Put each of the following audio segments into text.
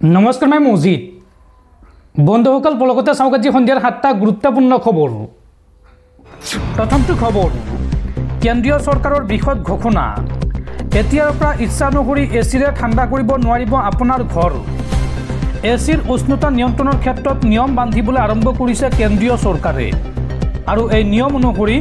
নমস্কাৰ মই মজিদ বন্ধুসকল পলকতে চাওক আজি সন্ধিয়াৰ 7টা গুৰুত্বপূৰ্ণ খবৰ। প্ৰথমটো খবৰ, কেন্দ্ৰীয় চৰকাৰৰ বৃহৎ ঘোষণা, এতিয়াৰ পৰা ইচ্ছা অনুসৰি এচিৰে ঠাণ্ডা কৰিব নোৱাৰিব আপোনাৰ ঘৰ। এচিৰ উষ্ণতা নিয়ন্ত্ৰণৰ ক্ষেত্ৰত নিয়ম বান্ধিবলৈ আৰম্ভ কৰিছে কেন্দ্ৰীয় চৰকাৰে আৰু এই নিয়ম অনুসৰি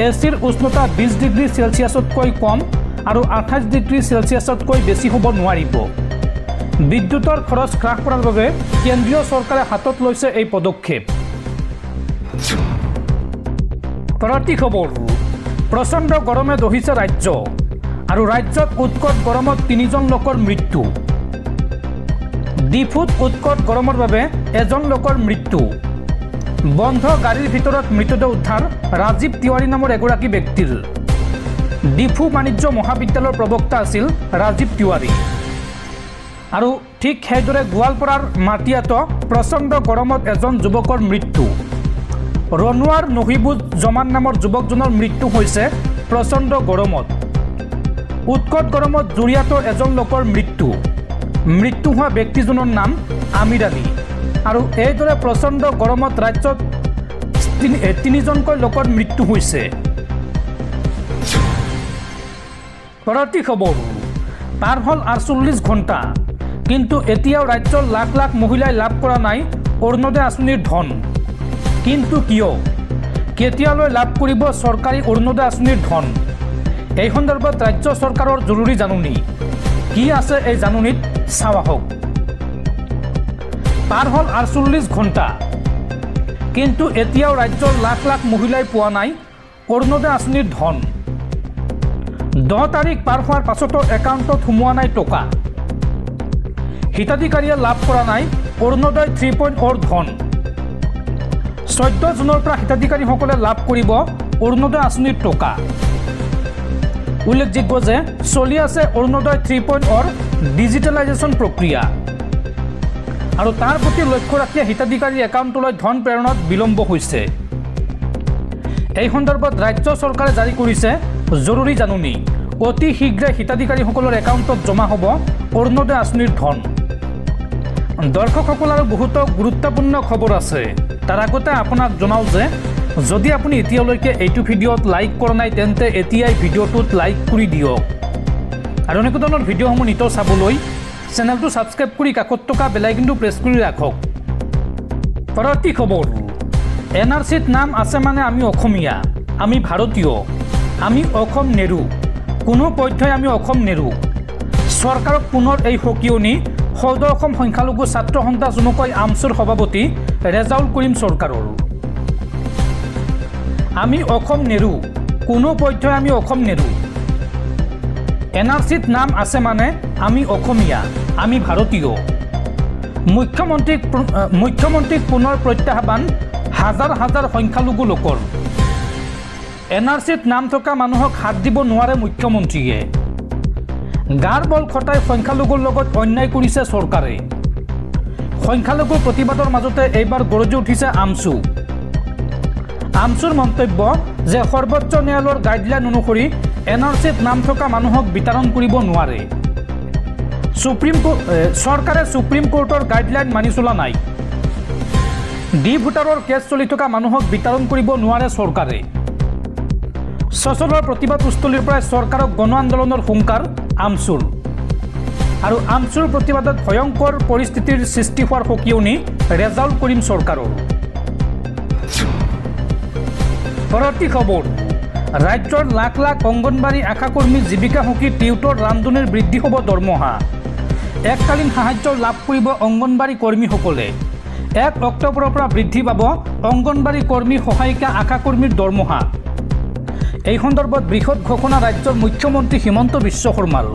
এচিৰ উষ্ণতা 20 ডিগ্ৰী চেলচিয়াছতকৈ কম আৰু 28 ডিগ্ৰী চেলচিয়াছতকৈ বেছি হ'ব নোৱাৰিব। বিদ্যুতৰ খৰচ হ্ৰাস কৰাৰ বাবে কেন্দ্ৰীয় চৰকাৰে হাতত লৈছে এই পদক্ষেপ। পৰৱৰ্তী খবৰ, প্ৰচণ্ড গৰমে দহিছে ৰাজ্য আৰু ৰাজ্যত উৎকট গৰমত 3জন লোকৰ মৃত্যু। ডিফুত উৎকট গৰমৰ বাবে 1জন লোকৰ মৃত্যু। বন্ধ গাড়ীৰ ভিতৰত মৃতদেহ উদ্ধাৰ ৰাজীৱ তিৱাৰী নামৰ এগৰাকী ব্যক্তিৰ। ডিফু বাণিজ্য মহাবিদ্যালয়ৰ প্ৰবক্তা আছিল ৰাজীৱ তিৱাৰী। আৰু ঠিক সেইদৰে গোৱালপাৰাৰ মাটিয়াত প্ৰচণ্ড গৰমত 1জন যুৱকৰ মৃত্যু। ৰনোৱাৰ নহিবুজ জমান নামৰ যুৱকজনৰ মৃত্যু হৈছে প্ৰচণ্ড গৰমত। উৎকট গৰমত জুৰিয়াত 1জন লোকৰ মৃত্যু। মৃত্যু হোৱা ব্যক্তিজনৰ নাম আমিৰ আলী। আৰু এইদৰে প্ৰচণ্ড গৰমত ৰাজ্যত 3জনকৈ লোকৰ মৃত্যু হৈছে। পৰৱৰ্তী খবৰ, পাৰ হ'ল 48 ঘণ্টা, কিন্তু এতিয়াও ৰাজ্যৰ লাখ লাখ মহিলাই লাভ কৰা নাই অৰুণোদয় আঁচনিৰ ধন। কিন্তু কিয়? কেতিয়ালৈ লাভ কৰিব চৰকাৰী অৰুণোদয় আঁচনিৰ ধন? এই সন্দৰ্ভত ৰাজ্য চৰকাৰৰ জৰুৰী জাননী কি আছে এই জাননীত চাওঁ আহক। পাৰ হ'ল 48 ঘণ্টা, কিন্তু এতিয়াও ৰাজ্যৰ লাখ লাখ মহিলাই পোৱা নাই অৰুণোদয় আঁচনিৰ ধন। 10 তাৰিখ পাৰ হোৱাৰ পাছতো একাউণ্টত সোমোৱা নাই টকা। হিতাধিকাৰীয়ে লাভ কৰা নাই অৰুণোদয় 3.0 ধন। 14 জুনৰ পৰা হিতাধিকাৰীসকলে লাভ কৰিব অৰুণোদয় আঁচনিৰ টকা। উল্লেখযোগ্য যে চলি আছে অৰুণোদয় 3.0 ডিজিটেলাইজেশ্যন প্ৰক্ৰিয়া আৰু তাৰ প্ৰতি লক্ষ্য ৰাখি হিতাধিকাৰীৰ একাউণ্টলৈ ধন প্ৰেৰণত বিলম্ব হৈছে। এই সন্দৰ্ভত ৰাজ্য চৰকাৰে জাৰি কৰিছে জৰুৰী জাননী। অতি শীঘ্ৰে হিতাধিকাৰীসকলৰ একাউণ্টত জমা হ'ব অৰুণোদয় আঁচনিৰ ধন। দৰ্শকসকল আৰু বহুতো গুৰুত্বপূৰ্ণ খবৰ আছে। তাৰ আগতে আপোনাক জনাওঁ যে যদি আপুনি এতিয়ালৈকে এইটো ভিডিঅ'ত লাইক কৰা নাই তেন্তে এতিয়াই ভিডিঅ'টোত লাইক কৰি দিয়ক আৰু এনেকুৱা ধৰণৰ ভিডিঅ'সমূহ নিতৌ চাবলৈ চেনেলটো ছাবস্ক্ৰাইব কৰি কাষত থকা বেল আইকনটো প্ৰেছ কৰি ৰাখক। পৰৱৰ্তী খবৰ, NRCত নাম আছে মানে আমি অসমীয়া, আমি ভাৰতীয়, আমি অসম নেৰো, কোনো পধ্যই আমি অসম নেৰো। চৰকাৰক পুনৰ এই সকিয়নি সদৌ অসম সংখ্যালঘু ছাত্ৰ সন্থা চমুকৈ আমছুৰ সভাপতি ৰেজাউল কৰিম চৰকাৰৰ। আমি অসম নেৰো, কোনো পধ্যই আমি অসম নেৰো। NRCত নাম আছে মানে আমি অসমীয়া, আমি ভাৰতীয়। মুখ্যমন্ত্ৰীক পুনৰ প্ৰত্যাহ্বান হাজাৰ হাজাৰ সংখ্যালঘু লোকৰ। NRCত নাম থকা মানুহক হাত দিব নোৱাৰে মুখ্যমন্ত্ৰীয়ে। গাৰ বল খটাই সংখ্যালঘুৰ লগত অন্যায় কৰিছে চৰকাৰে। সংখ্যালঘুৰ প্ৰতিবাদৰ মাজতে এইবাৰ গৰজি উঠিছে আমছু। আমছুৰ মন্তব্য যে সৰ্বোচ্চ ন্যায়ালয়ৰ গাইডলাইন অনুসৰি NRCত নাম থকা মানুহক বিতৰণ কৰিব নোৱাৰে। চৰকাৰে সুপ্ৰিম কোৰ্টৰ গাইডলাইন মানি চলা নাই। ডি ভোটাৰৰ কেছ চলি থকা মানুহক বিতৰণ কৰিব নোৱাৰে চৰকাৰে। সচলৰ প্ৰতিবাদস্থলীৰ পৰাই চৰকাৰক গণ আন্দোলনৰ হুংকাৰ আমছুৰ আৰু আমছুৰ প্ৰতিবাদত ভয়ংকৰ পৰিস্থিতিৰ সৃষ্টি হোৱাৰ সকিয়নি ৰেজাউল কৰিম চৰকাৰৰ। পৰৱৰ্তী খবৰ, ৰাজ্যৰ লাখ লাখ অংগনবাড়ী আশাকৰ্মী জীৱিকা সখী টিউটৰ ৰান্ধনীৰ বৃদ্ধি হ'ব দৰমহা। এককালীন সাহায্য লাভ কৰিব অংগনবাড়ী কৰ্মীসকলে। 1 অক্টোবৰৰ পৰা বৃদ্ধি পাব অংগনবাড়ী কৰ্মী সহায়িকা আশাকৰ্মীৰ দৰমহা। এই সন্দৰ্ভত বৃহৎ ঘোষণা ৰাজ্যৰ মুখ্যমন্ত্ৰী হিমন্ত বিশ্ব শৰ্মাৰ।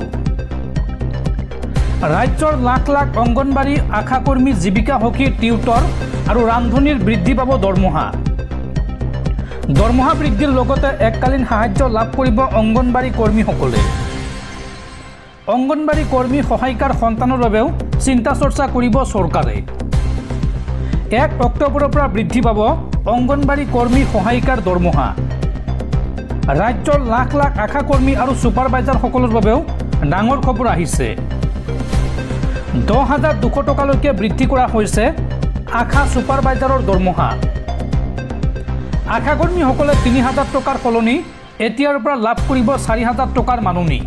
ৰাজ্যৰ লাখ লাখ অংগনবাড়ী আশাকৰ্মী জীৱিকা সখী টিউটৰ আৰু ৰান্ধনীৰ বৃদ্ধি পাব দৰমহা। দৰমহা বৃদ্ধিৰ লগতে এককালীন সাহায্য লাভ কৰিব অংগনবাড়ী কৰ্মীসকলে। অংগনবাড়ী কৰ্মী সহায়িকাৰ সন্তানৰ বাবেও চিন্তা চৰ্চা কৰিব চৰকাৰে। 1 অক্টোবৰৰ পৰা বৃদ্ধি পাব অংগনবাড়ী কৰ্মী সহায়িকাৰ দৰমহা। ৰাজ্যৰ লাখ লাখ আশাকৰ্মী আৰু ছুপাৰভাইজাৰসকলৰ বাবেও ডাঙৰ খবৰ আহিছে। 10,200 টকালৈকে বৃদ্ধি কৰা হৈছে আশা ছুপাৰভাইজাৰৰ দৰমহা। আশাকৰ্মীসকলে 3,000 টকাৰ সলনি এতিয়াৰ পৰা লাভ কৰিব 4,000 টকাৰ মাননি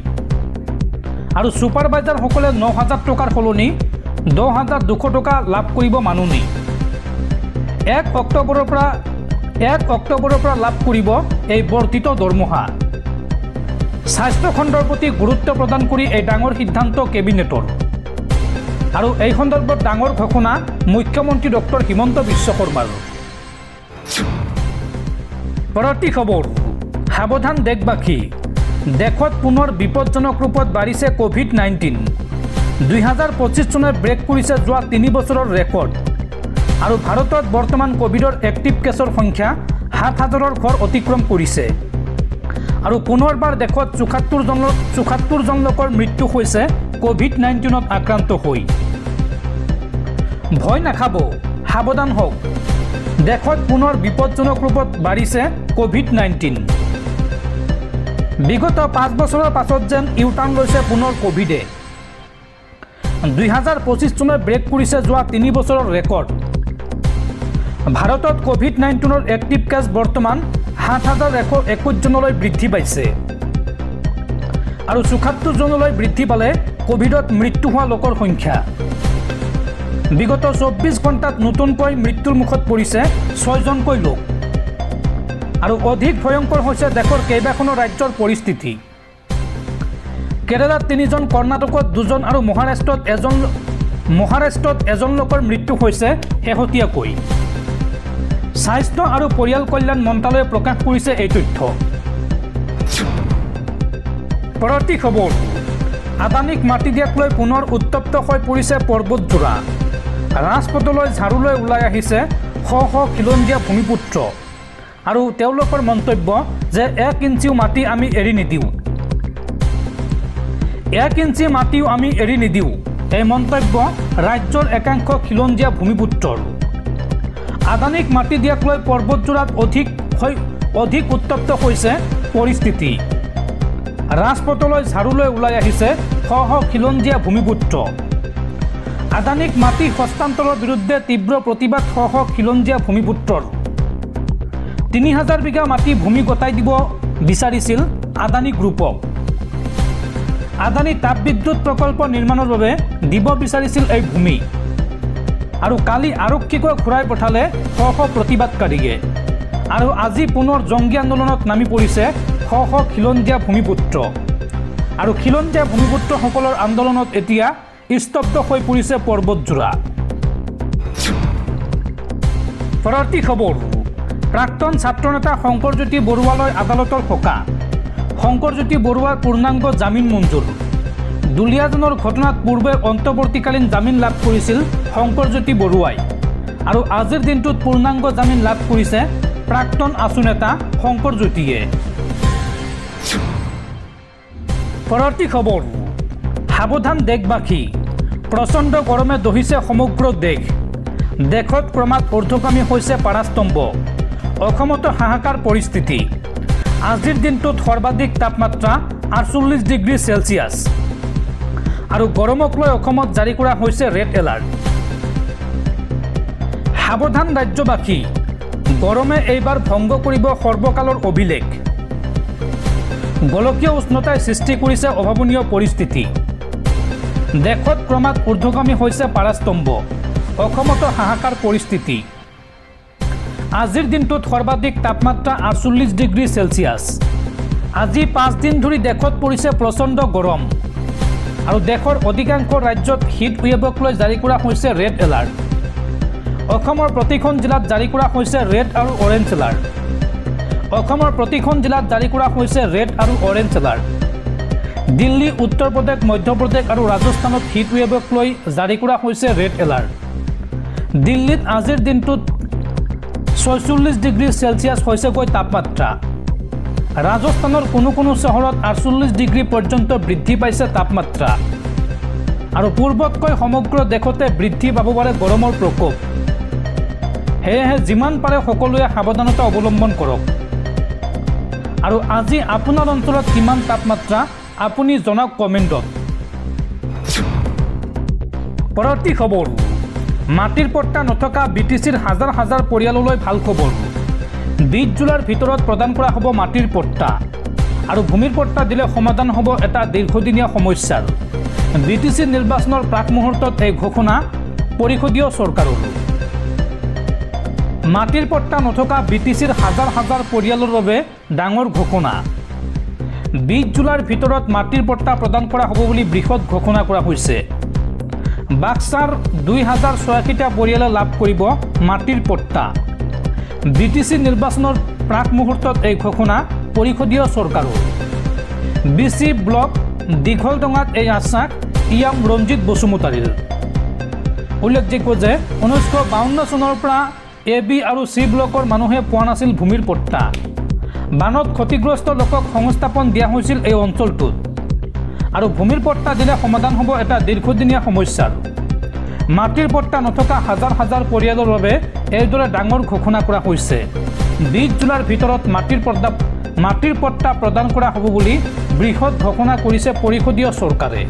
আৰু ছুপাৰভাইজাৰসকলে 9,000 টকাৰ সলনি 10,200 টকা লাভ কৰিব মাননি। 1 অক্টোবৰৰ পৰা লাভ কৰিব এই বৰ্ধিত দৰমহা। স্বাস্থ্য খণ্ডৰ প্ৰতি গুৰুত্ব প্ৰদান কৰি এই ডাঙৰ সিদ্ধান্ত কেবিনেটৰ আৰু এই সন্দৰ্ভত ডাঙৰ ঘোষণা মুখ্যমন্ত্ৰী ডক্টৰ হিমন্ত বিশ্ব শৰ্মাৰ। পৰৱৰ্তী খবৰ, সাৱধান দেশবাসী, দেশত পুনৰ বিপদজনক ৰূপত বাঢ়িছে কোভিড-19। 2025 চনে ব্ৰেক কৰিছে যোৱা 3 বছৰৰ ৰেকৰ্ড আৰু ভাৰতত বৰ্তমান কোভিডৰ এক্টিভ কেছৰ সংখ্যা 7,000ৰ ঘৰ অতিক্ৰম কৰিছে আৰু পুনৰবাৰ দেশত 74 জন লোকৰ মৃত্যু হৈছে কোভিড-19ত আক্ৰান্ত হৈ। ভয় নাখাব, সাৱধান হওক, দেশত পুনৰ বিপদজনক ৰূপত বাঢ়িছে কোভিড-19। বিগত 5 বছৰৰ পাছত যেন ইউটাৰ্ণ লৈছে পুনৰ কোভিডে। 2025 চনে ব্ৰেক কৰিছে যোৱা 3 বছৰৰ ৰেকৰ্ড। ভাৰতত কোভিড-19ৰ এক্টিভ কেছ বৰ্তমান 7,121 জনলৈ বৃদ্ধি পাইছে আৰু 74 জনলৈ বৃদ্ধি পালে কোভিডত মৃত্যু হোৱা লোকৰ সংখ্যা। বিগত 24 ঘণ্টাত নতুনকৈ মৃত্যুৰ মুখত পৰিছে 6 জনকৈ লোক আৰু অধিক ভয়ংকৰ হৈছে দেশৰ কেইবাখনো ৰাজ্যৰ পৰিস্থিতি। কেৰালাত 3 জন, কৰ্ণাটকত 2 জন আৰু মহাৰাষ্ট্ৰত এজন লোকৰ মৃত্যু হৈছে শেহতীয়াকৈ। স্বাস্থ্য আৰু পৰিয়াল কল্যাণ মন্ত্ৰালয়ে প্ৰকাশ কৰিছে এই তথ্য। পৰৱৰ্তী খবৰ, আদানীক মাটি দিয়াক লৈ পুনৰ উত্তপ্ত হৈ পৰিছে পৰ্বতজোৰা। ৰাজপথলৈ ঝাৰুলৈ ওলাই আহিছে শ শ খিলঞ্জীয়া ভূমিপুত্ৰ আৰু তেওঁলোকৰ মন্তব্য যে 1 ইঞ্চিও মাটি আমি এৰি নিদিওঁ, 1 ইঞ্চি মাটিও আমি এৰি নিদিওঁ। এই মন্তব্য ৰাজ্যৰ একাংশ খিলঞ্জীয়া ভূমিপুত্ৰৰ। আদানীক মাটি দিয়াক লৈ পৰ্বতজোৰাত অধিক উত্তপ্ত হৈছে পৰিস্থিতি। ৰাজপথলৈ ঝাৰুলৈ ওলাই আহিছে শ শ খিলঞ্জীয়া ভূমিপুত্ৰ। আদানীক মাটি হস্তান্তৰৰ বিৰুদ্ধে তীব্ৰ প্ৰতিবাদ শ শ খিলঞ্জীয়া ভূমিপুত্ৰৰ। 3,000 বিঘা মাটি ভূমি গতাই দিব বিচাৰিছিল আদানী গ্ৰুপক। আদানী তাপবিদ্যুৎ প্ৰকল্প নিৰ্মাণৰ বাবে দিব বিচাৰিছিল এই ভূমি আৰু কালি আৰক্ষীকৈ ঘূৰাই পঠালে শ শ প্ৰতিবাদকাৰীয়ে আৰু আজি পুনৰ জংগী আন্দোলনত নামি পৰিছে শ শ খিলঞ্জীয়া ভূমিপুত্ৰ আৰু খিলঞ্জীয়া ভূমিপুত্ৰসকলৰ আন্দোলনত এতিয়া স্তব্ধ হৈ পৰিছে পৰ্বতজোৰা। পৰৱৰ্তী খবৰ, প্ৰাক্তন ছাত্ৰনেতা শংকৰজ্যোতি বৰুৱালৈ আদালতৰ সকা। শংকৰজ্যোতি বৰুৱাৰ পূৰ্ণাংগ জামিন মঞ্জুৰ। দুলীয়াজনৰ ঘটনাত পূৰ্বে অন্তৱৰ্তীকালীন জামিন লাভ কৰিছিল শংকৰজ্যোতি বৰুৱাই আৰু আজিৰ দিনটোত পূৰ্ণাংগ জামিন লাভ কৰিছে প্ৰাক্তন আছু নেতা শংকৰজ্যোতিয়ে। পৰৱৰ্তী খবৰ, সাৱধান দেশবাসী, প্ৰচণ্ড গৰমে দহিছে সমগ্ৰ দেশ। দেশত ক্ৰমাৎ ঊৰ্ধ্বগামী হৈছে পাৰাস্তম্ভ। অসমতো হাহাকাৰ পৰিস্থিতি। আজিৰ দিনটোত সৰ্বাধিক তাপমাত্ৰা 48 ডিগ্ৰী চেলছিয়াছ আৰু গৰমক লৈ অসমত জাৰি কৰা হৈছে ৰেড এলাৰ্ট। সাৱধান ৰাজ্যবাসী, গৰমে এইবাৰ ভংগ কৰিব সৰ্বকালৰ অভিলেখ। গোলকীয় উষ্ণতাই সৃষ্টি কৰিছে অভাৱনীয় পৰিস্থিতি। দেশত ক্ৰমাৎ ঊৰ্ধ্বগামী হৈছে পাৰাস্তম্ভ। অসমতো হাহাকাৰ পৰিস্থিতি। আজিৰ দিনটোত সৰ্বাধিক তাপমাত্ৰা 48 ডিগ্ৰী চেলছিয়াছ। আজি 5 দিন ধৰি দেশত পৰিছে প্ৰচণ্ড গৰম আৰু দেশৰ অধিকাংশ ৰাজ্যত হিট ৱেভক লৈ জাৰি কৰা হৈছে ৰেড এলাৰ্ট। অসমৰ প্ৰতিখন জিলাত জাৰি কৰা হৈছে ৰেড আৰু অৰেঞ্জ এলাৰ্ট। অসমৰ প্ৰতিখন জিলাত জাৰি কৰা হৈছে ৰেড আৰু অৰেঞ্জ এলাৰ্ট। দিল্লী, উত্তৰ প্ৰদেশ, মধ্যপ্ৰদেশ আৰু ৰাজস্থানত হিট ৱেভক লৈ জাৰি কৰা হৈছে ৰেড এলাৰ্ট। দিল্লীত আজিৰ দিনটোত 46 ডিগ্ৰী চেলছিয়াছ হৈছেগৈ তাপমাত্ৰা। ৰাজস্থানৰ কোনো চহৰত 48 ডিগ্ৰী পৰ্যন্ত বৃদ্ধি পাইছে তাপমাত্ৰা আৰু পূৰ্বতকৈ সমগ্ৰ দেশতে বৃদ্ধি পাব পাৰে গৰমৰ প্ৰকোপ। সেয়েহে যিমান পাৰে সকলোৱে সাৱধানতা অৱলম্বন কৰক আৰু আজি আপোনাৰ অঞ্চলত কিমান তাপমাত্ৰা আপুনি জনাওক কমেণ্টত। পৰৱৰ্তী খবৰ, মাটিৰ পট্টা নথকা বিটিচিৰ হাজাৰ হাজাৰ পৰিয়াললৈ ভাল খবৰ। 20 জুলাইৰ ভিতৰত প্ৰদান কৰা হ'ব মাটিৰ পট্টা আৰু ভূমিৰ পট্টা দিলে সমাধান হ'ব এটা দীৰ্ঘদিনীয়া সমস্যাৰ। বিটিচি নিৰ্বাচনৰ প্ৰাক মুহূৰ্তত এই ঘোষণা পৰিষদীয় চৰকাৰৰ। মাটিৰ পট্টা নথকা বিটিচিৰ হাজাৰ হাজাৰ পৰিয়ালৰ বাবে ডাঙৰ ঘোষণা। 20 জুলাইৰ ভিতৰত মাটিৰ পট্টা প্ৰদান কৰা হ'ব বুলি বৃহৎ ঘোষণা কৰা হৈছে। বাক্সাৰ 2086টা পৰিয়ালে লাভ কৰিব মাটিৰ পট্টা। বিটিচি নিৰ্বাচনৰ প্ৰাক মুহূৰ্তত এই ঘোষণা পৰিষদীয় চৰকাৰৰ। বিচি ব্লক দীঘলডঙাত এই আশ্বাস ইয়াম ৰঞ্জিত বসুমতাৰীৰ। উল্লেখযোগ্য যে 1952 চনৰ পৰা এ বি আৰু চি ব্লকৰ মানুহে পোৱা নাছিল ভূমিৰ পট্টা। বানত ক্ষতিগ্ৰস্ত লোকক সংস্থাপন দিয়া হৈছিল এই অঞ্চলটোত আৰু ভূমিৰ পট্টা দিলে সমাধান হ'ব এটা দীৰ্ঘদিনীয়া সমস্যাৰ। মাটিৰ পট্টা নথকা হাজাৰ হাজাৰ পৰিয়ালৰ বাবে এইদৰে ডাঙৰ ঘোষণা কৰা হৈছে। 20 জুলাইৰ ভিতৰত মাটিৰ পট্টা প্ৰদান কৰা হ'ব বুলি বৃহৎ ঘোষণা কৰিছে পৰিষদীয় চৰকাৰে।